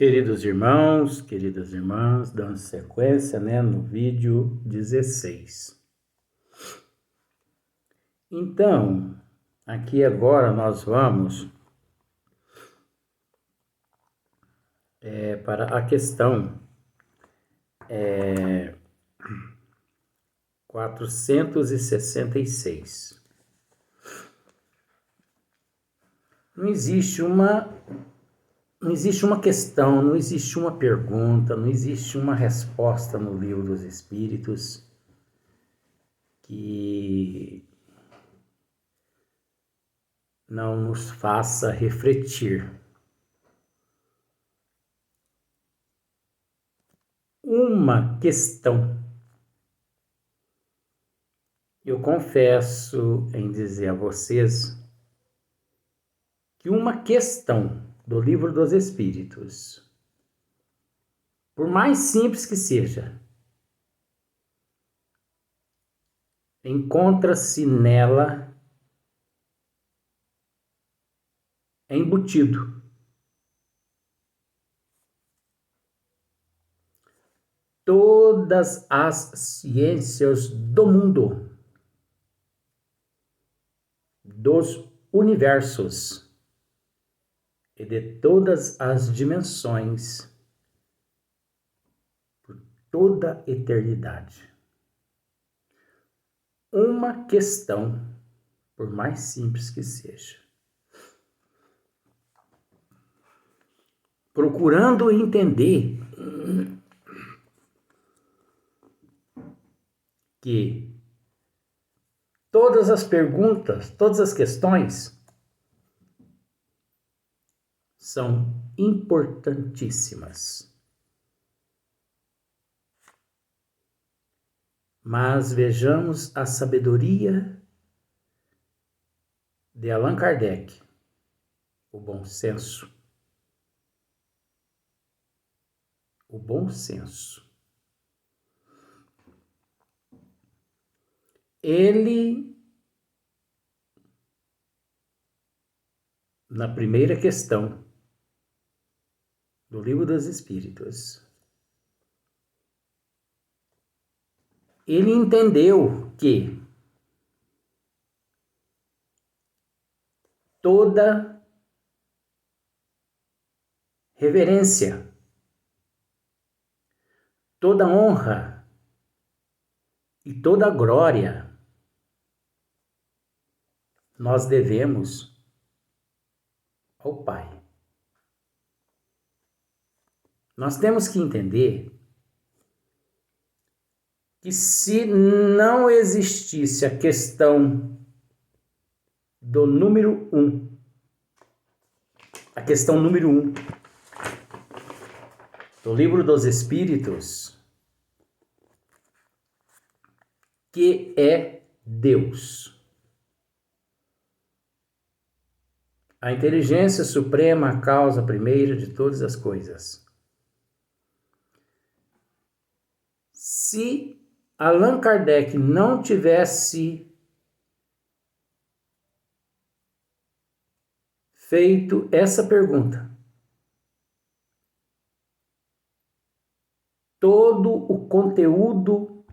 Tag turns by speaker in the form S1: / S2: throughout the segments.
S1: Queridos irmãos, queridas irmãs, dando sequência, no vídeo 16. Então, aqui agora nós vamos para a questão 466. Não existe uma questão, não existe uma pergunta, não existe uma resposta no Livro dos Espíritos que não nos faça refletir. Uma questão. Eu confesso em dizer a vocês que uma questão do Livro dos Espíritos, por mais simples que seja, encontra-se nela embutido todas as ciências do mundo, dos universos e de todas as dimensões por toda a eternidade. Uma questão, por mais simples que seja. Procurando entender que todas as perguntas, todas as questões são importantíssimas. Mas vejamos a sabedoria de Allan Kardec, o bom senso. O bom senso. Ele, na primeira questão do Livro dos Espíritos, ele entendeu que toda reverência, toda honra e toda glória nós devemos ao Pai. Nós temos que entender que se não existisse a questão do número 1, a questão número 1 do Livro dos Espíritos, que é Deus, a inteligência suprema, a causa primeira de todas as coisas. Se Allan Kardec não tivesse feito essa pergunta, todo o conteúdo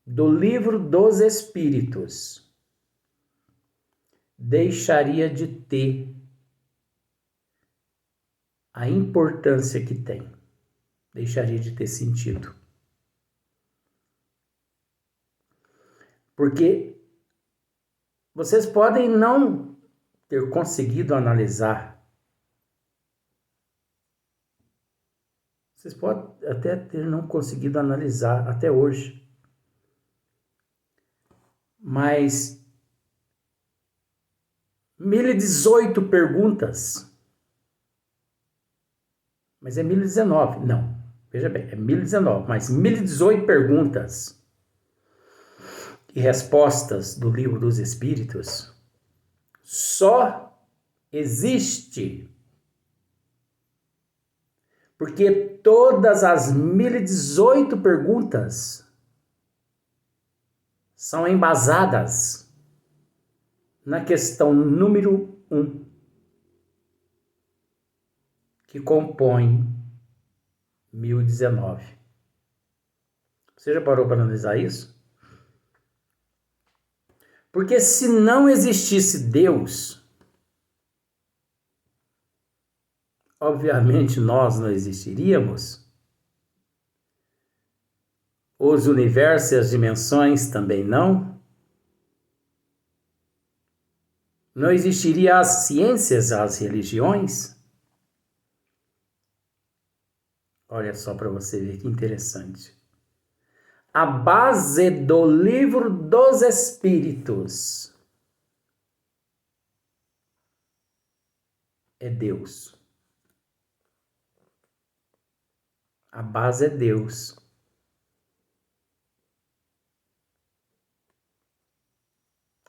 S1: do Livro dos Espíritos deixaria de ter a importância que tem, deixaria de ter sentido. Porque vocês podem não ter conseguido analisar, vocês podem até ter não conseguido analisar até hoje, mas 1018 perguntas, mas é 1019, não, veja bem, é 1019, mas 1018 perguntas e respostas do Livro dos Espíritos só existe porque todas as 1018 perguntas são embasadas na questão número 1, que compõe 1019. Você já parou para analisar isso? Porque se não existisse Deus, obviamente nós não existiríamos. Os universos e as dimensões também não. Não existiria as ciências, as religiões. Olha só para você ver que interessante. A base do livro dos Espíritos é Deus. A base é Deus.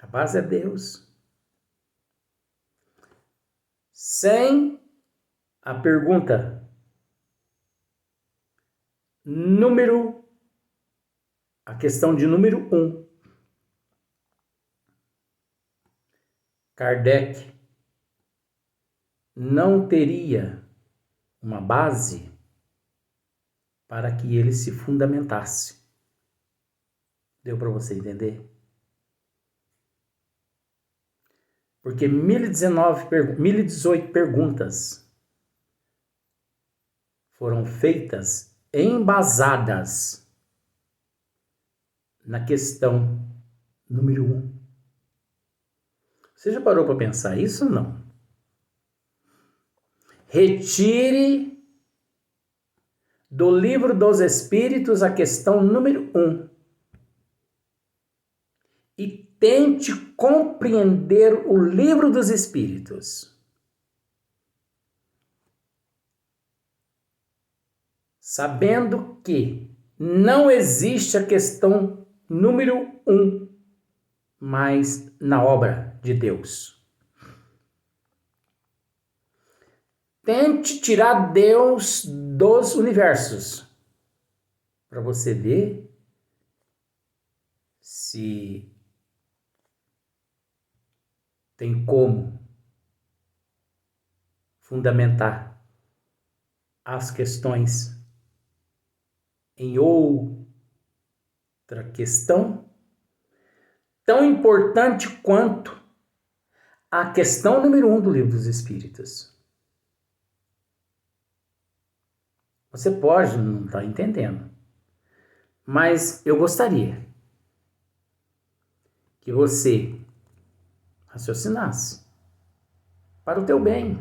S1: A base é Deus. Sem a pergunta a questão de número 1. Kardec não teria uma base para que ele se fundamentasse. Deu para você entender? Porque 1018 perguntas foram feitas embasadas na questão número 1. Você já parou para pensar isso ou não? Retire do livro dos Espíritos a questão número 1 e tente compreender o livro dos Espíritos. Sabendo que não existe a questão número 1 mais na obra de Deus. Tente tirar Deus dos universos para você ver se tem como fundamentar as questões em outra questão tão importante quanto a questão número 1 do Livro dos Espíritos. Você pode não estar entendendo, mas eu gostaria que você raciocinasse para o teu bem.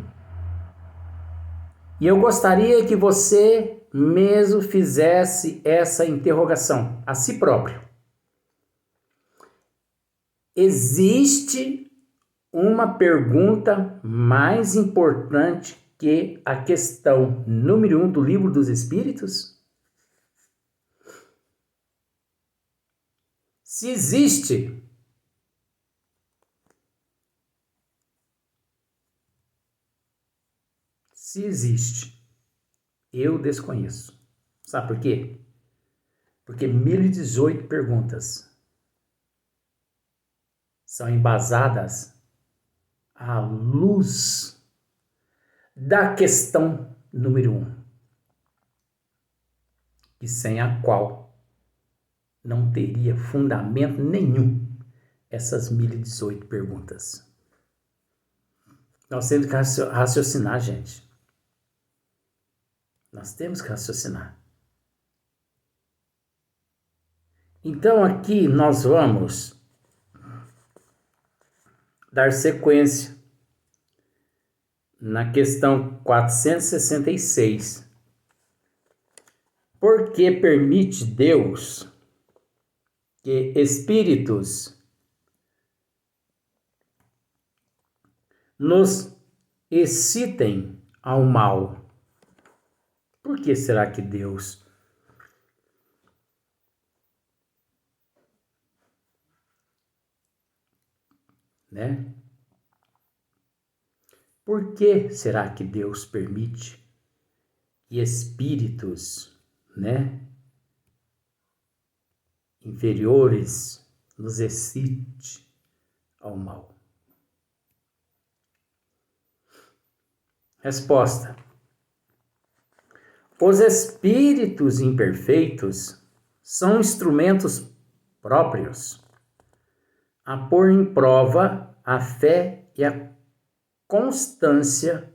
S1: E eu gostaria que você mesmo fizesse essa interrogação a si próprio. Existe uma pergunta mais importante que a questão número 1 do Livro dos Espíritos? Se existe, eu desconheço. Sabe por quê? Porque 1018 perguntas são embasadas à luz da questão número 1, e sem a qual não teria fundamento nenhum essas 1018 perguntas. Nós temos que raciocinar, gente. Nós temos que raciocinar. Então aqui nós vamos dar sequência na questão 466. Por que permite Deus que espíritos nos excitem ao mal? Por que será que Deus Por que será que Deus permite que espíritos, inferiores nos excite ao mal? Os espíritos imperfeitos são instrumentos próprios a pôr em prova a fé e a constância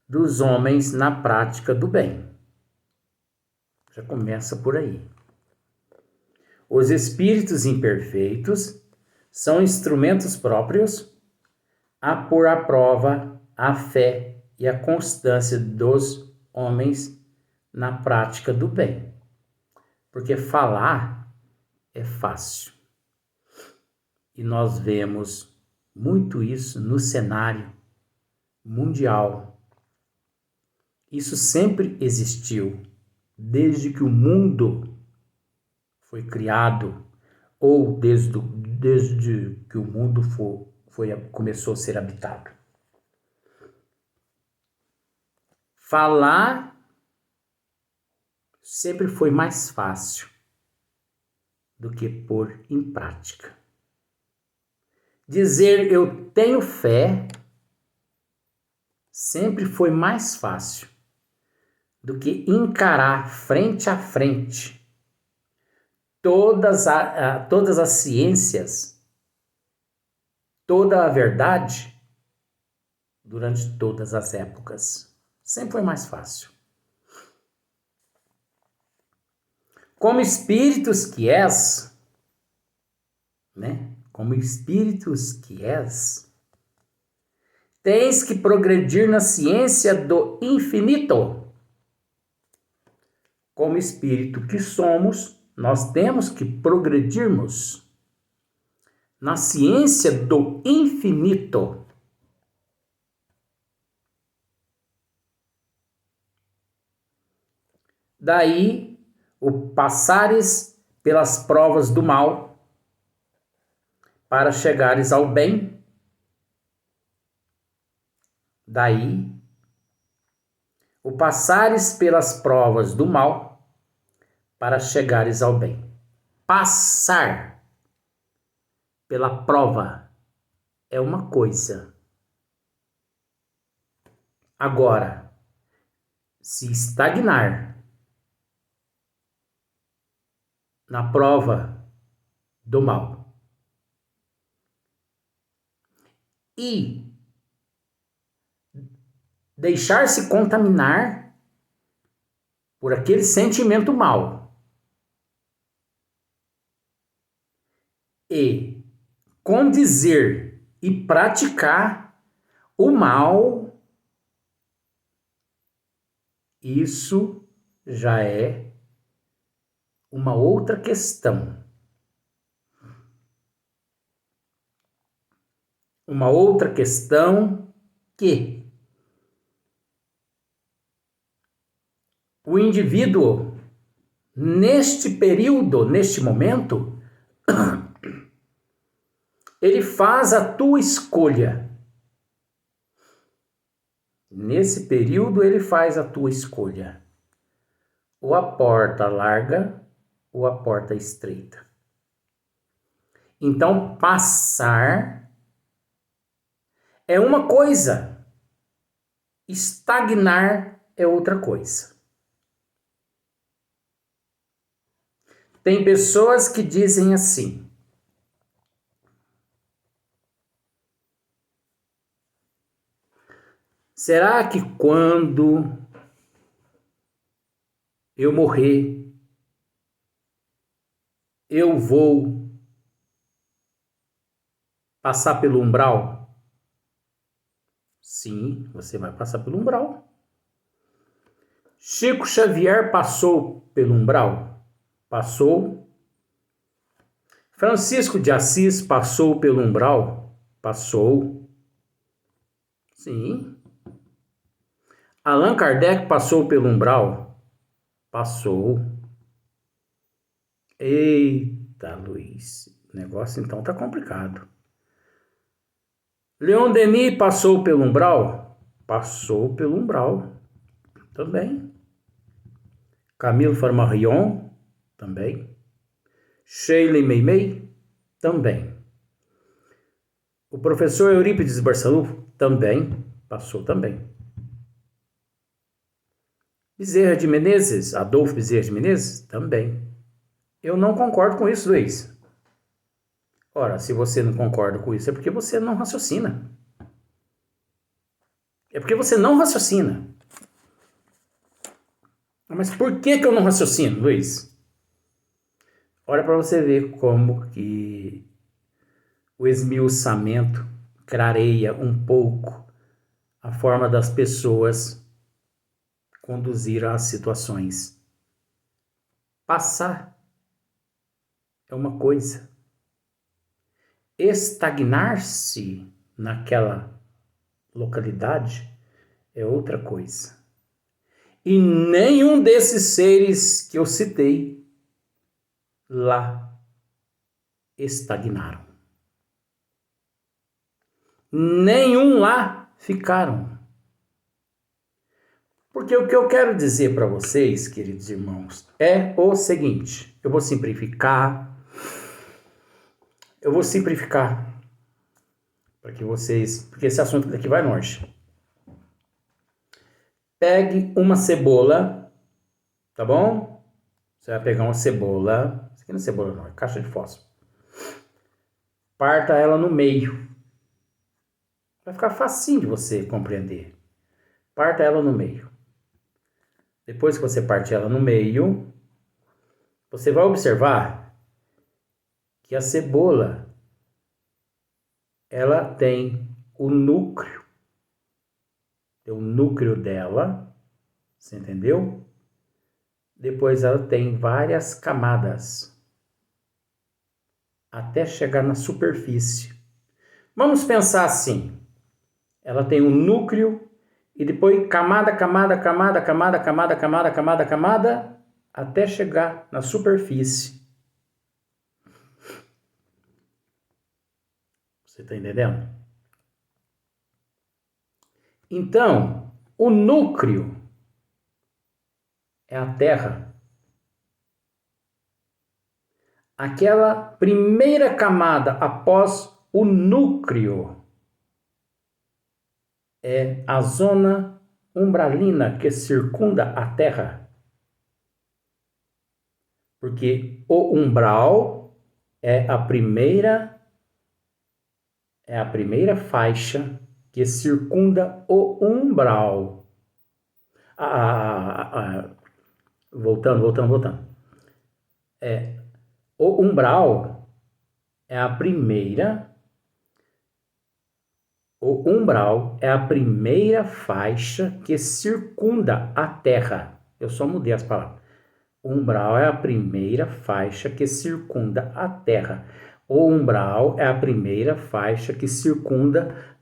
S1: dos homens na prática do bem. Já começa por aí. Os espíritos imperfeitos são instrumentos próprios a pôr à prova a fé e a constância dos homens na prática do bem. Porque falar é fácil. E nós vemos muito isso no cenário mundial. Isso sempre existiu, desde que o mundo foi criado, ou desde que o mundo começou a ser habitado. Falar sempre foi mais fácil do que pôr em prática. Dizer eu tenho fé sempre foi mais fácil do que encarar frente a frente todas as ciências, toda a verdade durante todas as épocas. Sempre foi mais fácil. Como espíritos que és, Como espíritos que és, tens que progredir na ciência do infinito. Como espírito que somos, nós temos que progredirmos na ciência do infinito. Daí, o passares pelas provas do mal para chegares ao bem. Daí, o passares pelas provas do mal para chegares ao bem. Passar pela prova é uma coisa. Agora, se estagnar na prova do mal e deixar-se contaminar por aquele sentimento mal e condizer e praticar o mal, isso já é uma outra questão. Uma outra questão que o indivíduo, neste período, neste momento, ele faz a tua escolha. Nesse período, ele faz a tua escolha. Ou a porta larga, ou a porta estreita. Então, passar é uma coisa, estagnar é outra coisa. Tem pessoas que dizem assim: será que quando eu morrer, eu vou passar pelo umbral? Sim, você vai passar pelo umbral. Chico Xavier passou pelo umbral? Passou. Francisco de Assis passou pelo umbral? Passou. Sim. Allan Kardec passou pelo umbral? Passou. Eita, Luiz, o negócio então tá complicado. Leon Denis passou pelo umbral? Passou pelo umbral também. Camille Flammarion também. Sheila Meimei também. O professor Eurípides Barçalufo também passou também. Bezerra de Menezes, Adolfo Bezerra de Menezes, também. Eu não concordo com isso, Luiz. Ora, se você não concorda com isso, é porque você não raciocina. É porque você não raciocina. Mas por que eu não raciocino, Luiz? Olha para você ver como que o esmiuçamento clareia um pouco a forma das pessoas conduzir as situações. Passar é uma coisa. Estagnar-se naquela localidade é outra coisa. E nenhum desses seres que eu citei lá estagnaram. Nenhum lá ficaram. Porque o que eu quero dizer para vocês, queridos irmãos, é o seguinte. Eu vou simplificar para que vocês, porque esse assunto daqui vai longe. Pegue uma cebola, tá bom? Você vai pegar uma cebola, isso aqui não é cebola não, é caixa de fósforo. Parta ela no meio. Vai ficar facinho de você compreender. Parta ela no meio. Depois que você partir ela no meio, você vai observar que a cebola ela tem o núcleo. Tem o núcleo dela, você entendeu? Depois ela tem várias camadas até chegar na superfície. Vamos pensar assim. Ela tem um núcleo e depois camada, até chegar na superfície. Você está entendendo? Então, o núcleo é a Terra. Aquela primeira camada após o núcleo é a zona umbralina que circunda a Terra. Porque o umbral é a primeira faixa que circunda o umbral. Voltando. O umbral é a primeira. O umbral é a primeira faixa que circunda a Terra. Eu só mudei as palavras. O umbral é a primeira faixa que circunda a Terra. O umbral é a primeira faixa que circunda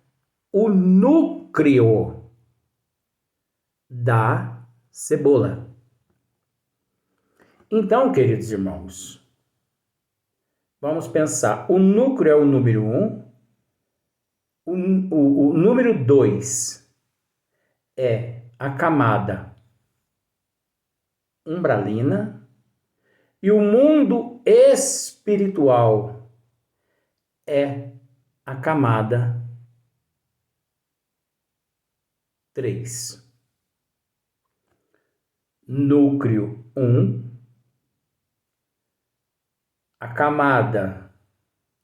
S1: o núcleo da cebola. Então, queridos irmãos, vamos pensar. O núcleo é o número 1. O número 2 é a camada umbralina. E o mundo espiritual é a camada 3. Núcleo 1. A camada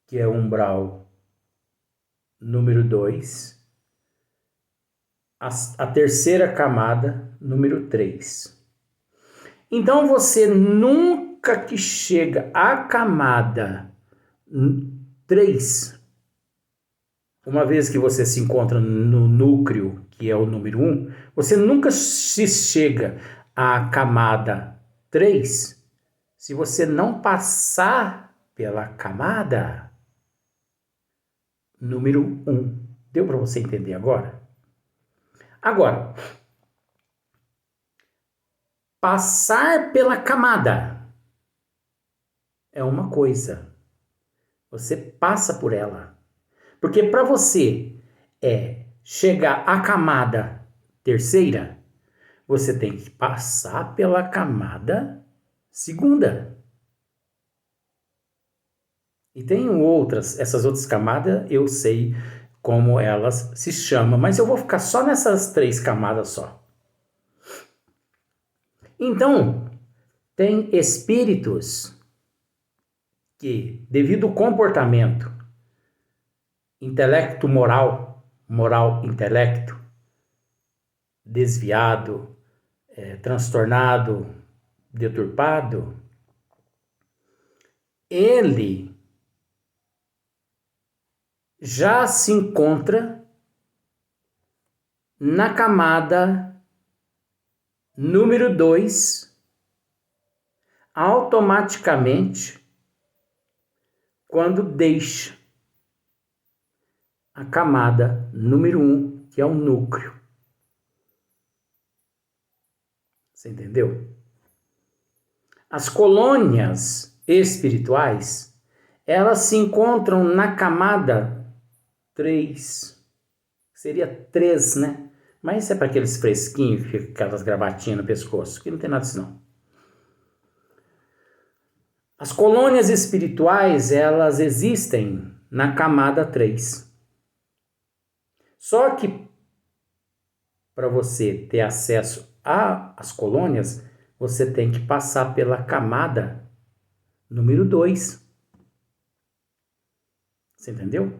S1: que é umbral número 2. A terceira camada, número 3. Então você nunca que chega à camada 3, uma vez que você se encontra no núcleo, que é o número 1, você nunca se chega à camada 3 se você não passar pela camada número 1. Deu para você entender agora? Agora, passar pela camada é uma coisa. Você passa por ela. Porque para você chegar à camada terceira, você tem que passar pela camada segunda. E tem essas outras camadas, eu sei como elas se chamam, mas eu vou ficar só nessas 3 camadas só. Então, tem espíritos que, devido ao comportamento, intelecto moral, moral intelecto, desviado, transtornado, deturpado, ele já se encontra na camada número 2, automaticamente, quando deixa a camada número 1, que é o núcleo. Você entendeu? As colônias espirituais, elas se encontram na camada 3. Seria 3, né? Mas isso é para aqueles fresquinhos que ficam aquelas gravatinhas no pescoço, que não tem nada disso não. As colônias espirituais, elas existem na camada 3. Só que para você ter acesso às colônias, você tem que passar pela camada número 2. Você entendeu?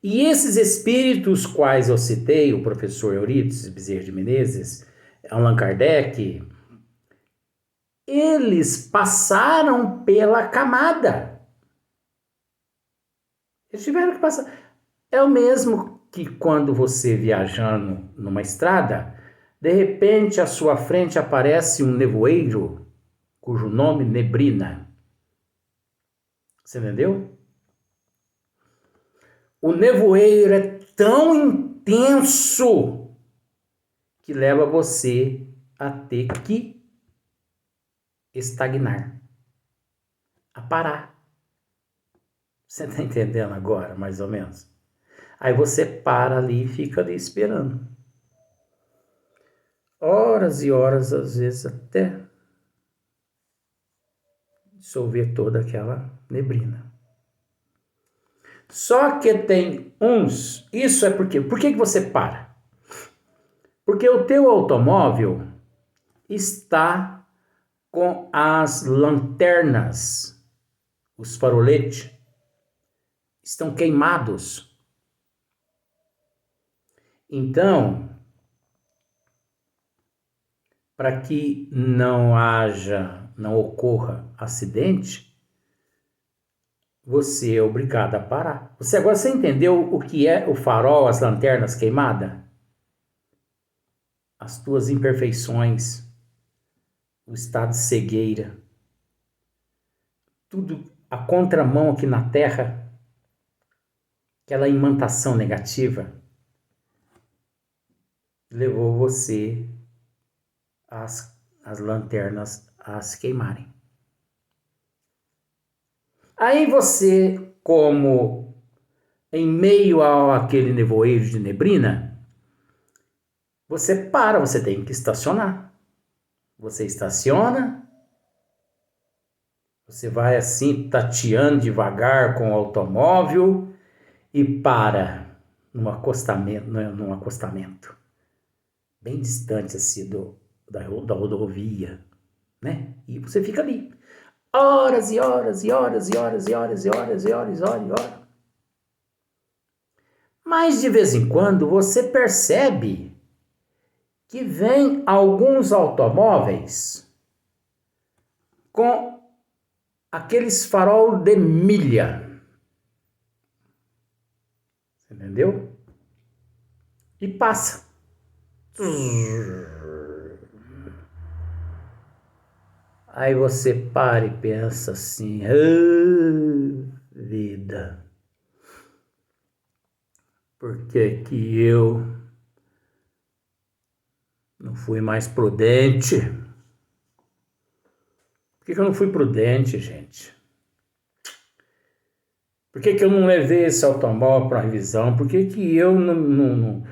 S1: E esses espíritos quais eu citei, o professor Eurípides Bezerra de Menezes, Allan Kardec, eles passaram pela camada. Eles tiveram que passar. É o mesmo que quando você viajando numa estrada, de repente à sua frente aparece um nevoeiro, cujo nome neblina. Você entendeu? O nevoeiro é tão intenso que leva você a ter que estagnar, a parar. Você está entendendo agora, mais ou menos? Aí você para ali e fica ali esperando. Horas e horas, às vezes até dissolver toda aquela neblina. Só que tem uns... Isso é porque... Por que você para? Porque o teu automóvel está com as lanternas, os faroletes, estão queimados. Então, para que não ocorra acidente, você é obrigado a parar. Você entendeu o que é o farol, as lanternas queimadas? As tuas imperfeições, o estado de cegueira, tudo a contramão aqui na Terra, aquela imantação negativa, levou você as lanternas a se queimarem. Aí você, como em meio àquele nevoeiro de neblina, você para, você tem que estacionar. Você estaciona, você vai assim tateando devagar com o automóvel e para num acostamento bem distante assim da rodovia, né? E você fica ali horas e horas e horas e horas e horas e horas e horas e horas e horas. Mas de vez em quando você percebe que vem alguns automóveis com aqueles farol de milha. Entendeu? E passa. Aí você para e pensa assim, vida, por que que eu não fui mais prudente? Por que eu não fui prudente, gente? Por que eu não levei esse automóvel para revisão? Por que eu não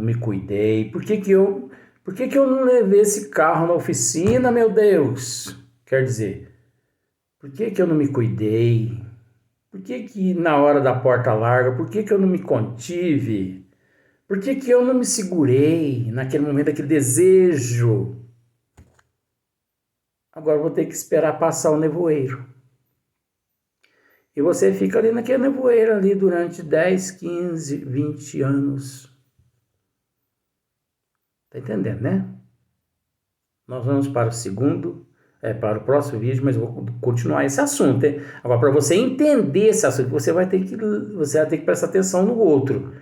S1: me cuidei? Por que eu não levei esse carro na oficina, meu Deus? Quer dizer, por que eu não me cuidei? Por que na hora da porta larga, por que eu não me contive? Por que eu não me segurei naquele momento, aquele desejo Agora eu vou ter que esperar passar o nevoeiro. E você fica ali naquele nevoeiro ali durante 10, 15, 20 anos. Tá entendendo, né? Nós vamos para o segundo, para o próximo vídeo, mas eu vou continuar esse assunto, hein? Agora, para você entender esse assunto, você vai ter que prestar atenção no outro.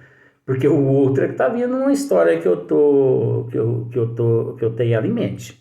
S1: Porque o outro é que tá vindo uma história que eu tenho ali em mente.